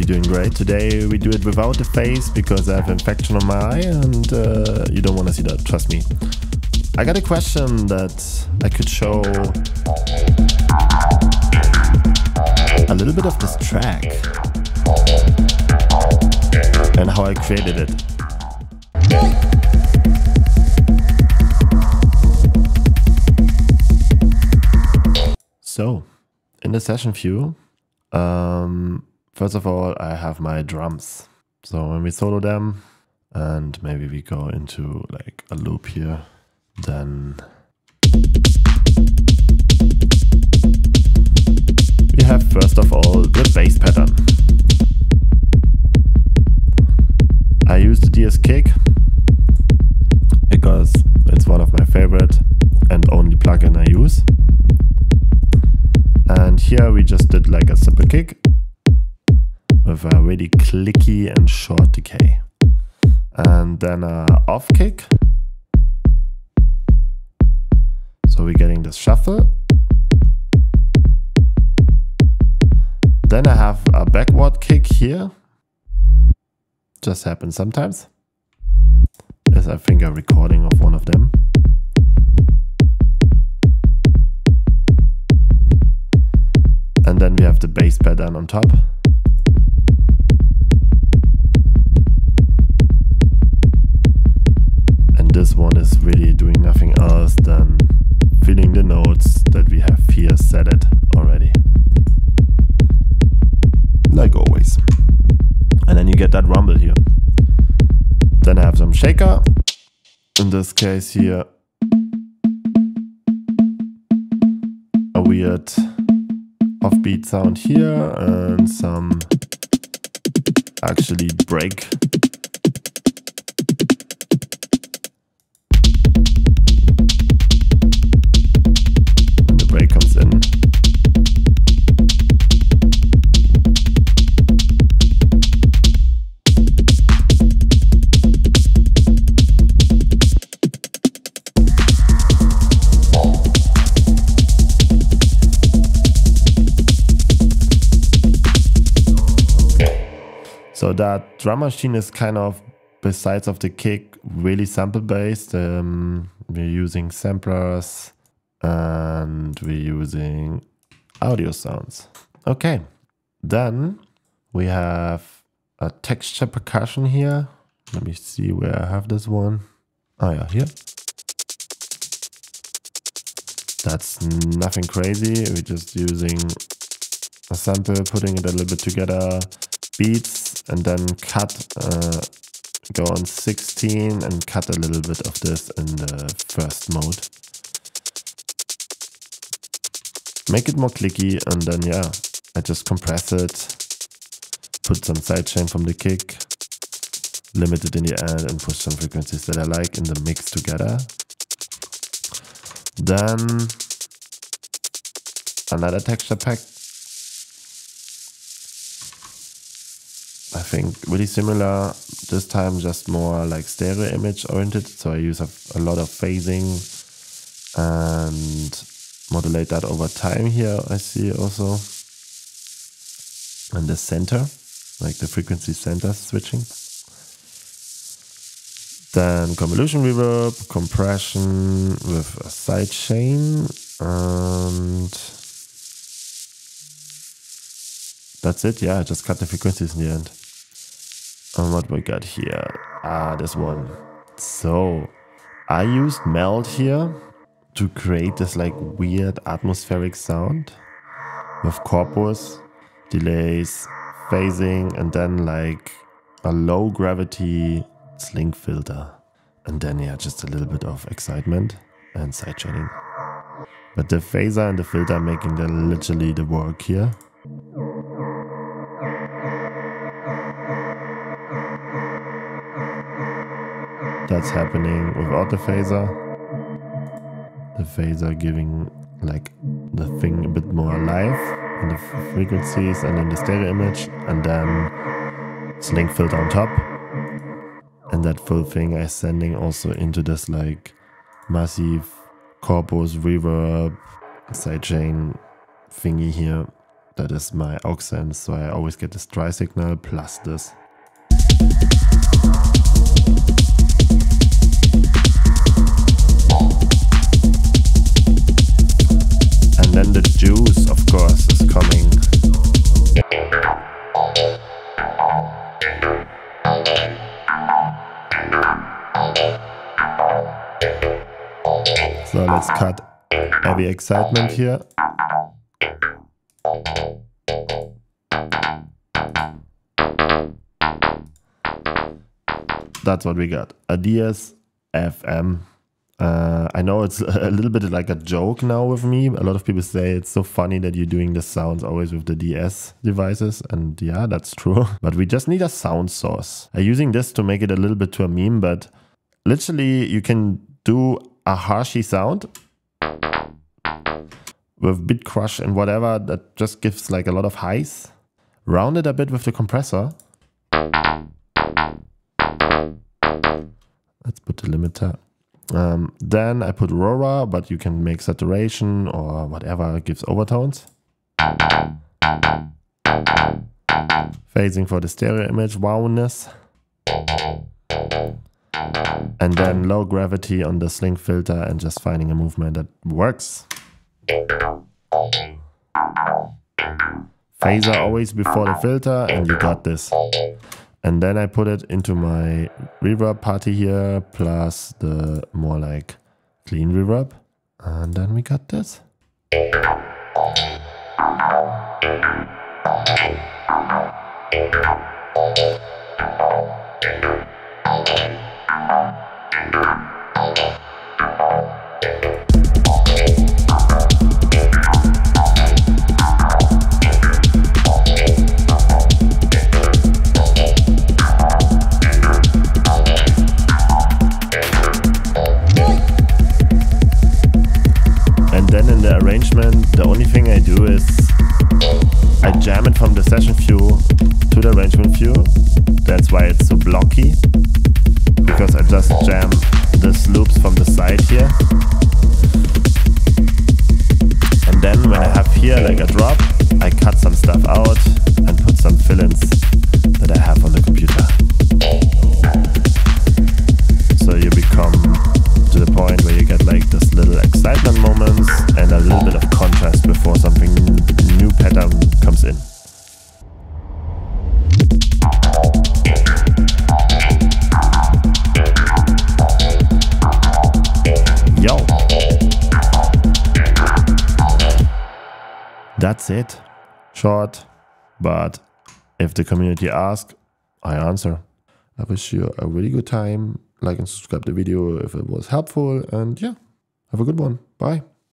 doing great. Today we do it without the face because I have infection on my eye and you don't want to see that, trust me. I got a question that I could show a little bit of this track and how I created it. So, in the session view, first of all, I have my drums. So when we solo them, and maybe we go into like a loop here, then we have first of all the bass pattern. I use the DS kick because it's one of my favorite and only plugin I use. And here we just did like a simple kick with a really clicky and short decay. And then a off kick. So we're getting this shuffle. Then I have a backward kick here. Just happens sometimes. Is I think a recording of one of them. And then we have the bass pattern on top. And this one is really doing nothing else than filling the notes that we have here set it already. Like always. And then you get that rumble here. Then I have some shaker. In this case here, a weird offbeat sound here and some actually break. When the break comes in. So that drum machine is kind of, besides of the kick, really sample based. We're using samplers and we're using audio sounds. Okay, then we have a texture percussion here. Let me see where I have this one. Oh yeah, here. That's nothing crazy. We're just using a sample, putting it a little bit together, beats, and then cut, go on 16 and cut a little bit of this in the first mode. Make it more clicky, and then yeah, I just compress it, put some sidechain from the kick, limit it in the end, and push some frequencies that I like in the mix together. Then another texture pack. I think really similar, this time just more like stereo image oriented. So I use a lot of phasing and modulate that over time here, I see also. And the center, like the frequency center switching. Then convolution reverb, compression with a sidechain, and that's it. Yeah, I just cut the frequencies in the end. And what we got here? This one. So I used meld here to create this like weird atmospheric sound with corpus, delays, phasing, and then like a low gravity sling filter. And then yeah, just a little bit of excitement and sidechaining. But the phaser and the filter are making literally the work here. That's happening without the phaser. The phaser giving like the thing a bit more alive in the frequencies and in the stereo image, and then sling filter on top. And that full thing is sending also into this like massive corpus reverb sidechain thingy here That is my aux sense, so I always get this dry signal plus this. And then the juice, of course, is coming. So let's cut heavy excitement here. That's what we got. A DS FM. I know it's a little bit like a joke now with me. A lot of people say it's so funny that you're doing the sounds always with the DS devices. And yeah, that's true. But we just need a sound source. I'm using this to make it a little bit to a meme, but literally you can do a harshy sound with bit crush and whatever that just gives like a lot of highs. Round it a bit with the compressor. Let's put the limiter. Then I put Aurora, but you can make saturation or whatever gives overtones. Phasing for the stereo image wowness. And then low gravity on the sling filter and just finding a movement that works. Phaser always before the filter and you got this. And then I put it into my reverb party here, plus the more like clean reverb. And then we got this. The only thing I do is I jam it from the session view to the arrangement view. That's why it's so blocky, because I just jam these loops from the side here. And then when I have here like a drop, I cut some stuff out and put some fill-ins that I have on the computer. So you become to the point where you get like this little excitement moments and a little bit of contrast before something new pattern comes in. Yo! That's it. Short, but if the community asks, I answer. I wish you a really good time. Like and subscribe the video if it was helpful, and yeah, have a good one. Bye.